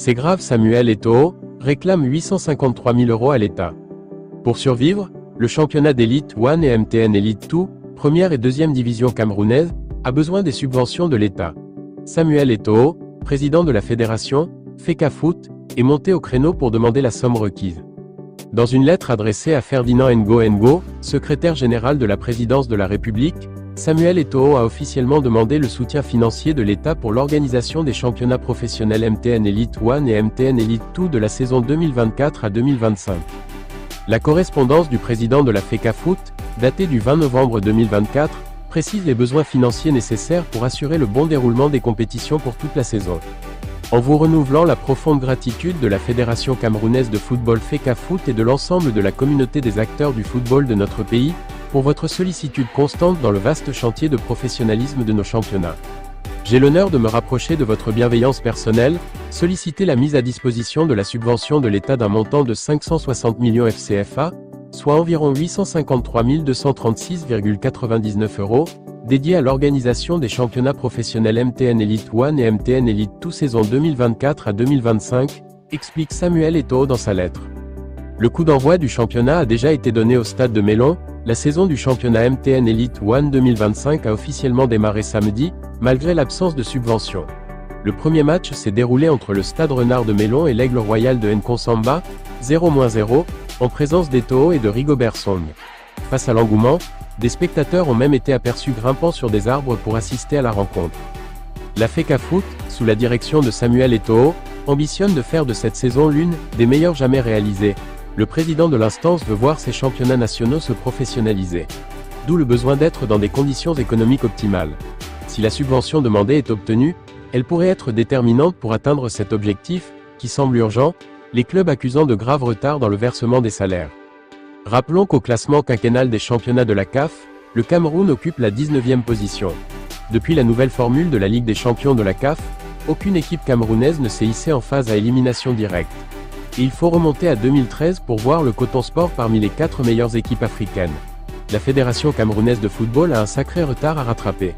C'est grave, Samuel Eto'o réclame 853 000 € à l'État. Pour survivre, le championnat d'Elite 1 et MTN Elite 2, première et deuxième division camerounaise, a besoin des subventions de l'État. Samuel Eto'o, président de la fédération, FECAFOOT, est monté au créneau pour demander la somme requise. Dans une lettre adressée à Ferdinand Ngo, secrétaire général de la présidence de la République, Samuel Eto'o a officiellement demandé le soutien financier de l'État pour l'organisation des championnats professionnels MTN Elite 1 et MTN Elite 2 de la saison 2024 à 2025. La correspondance du président de la FECAFOOT, datée du 20 novembre 2024, précise les besoins financiers nécessaires pour assurer le bon déroulement des compétitions pour toute la saison. En vous renouvelant la profonde gratitude de la Fédération camerounaise de football FECAFOOT et de l'ensemble de la communauté des acteurs du football de notre pays, pour votre sollicitude constante dans le vaste chantier de professionnalisme de nos championnats. J'ai l'honneur de me rapprocher de votre bienveillance personnelle, solliciter la mise à disposition de la subvention de l'État d'un montant de 560 millions FCFA, soit environ 853 236,99 €, dédié à l'organisation des championnats professionnels MTN Elite 1 et MTN Elite 2 saison 2024 à 2025, explique Samuel Eto'o dans sa lettre. Le coup d'envoi du championnat a déjà été donné au stade de Mélon. La saison du championnat MTN Elite 1 2025 a officiellement démarré samedi, malgré l'absence de subvention. Le premier match s'est déroulé entre le Stade Renard de Mélon et l'Aigle Royal de Nkonsamba, 0-0, en présence d'Eto'o et de Rigobert Song. Face à l'engouement, des spectateurs ont même été aperçus grimpant sur des arbres pour assister à la rencontre. La FECAFOOT, sous la direction de Samuel Eto'o, ambitionne de faire de cette saison l'une des meilleures jamais réalisées. Le président de l'instance veut voir ses championnats nationaux se professionnaliser. D'où le besoin d'être dans des conditions économiques optimales. Si la subvention demandée est obtenue, elle pourrait être déterminante pour atteindre cet objectif, qui semble urgent, les clubs accusant de graves retards dans le versement des salaires. Rappelons qu'au classement quinquennal des championnats de la CAF, le Cameroun occupe la 19e position. Depuis la nouvelle formule de la Ligue des champions de la CAF, aucune équipe camerounaise ne s'est hissée en phase à élimination directe. Et il faut remonter à 2013 pour voir le Coton Sport parmi les 4 meilleures équipes africaines. La Fédération camerounaise de football a un sacré retard à rattraper.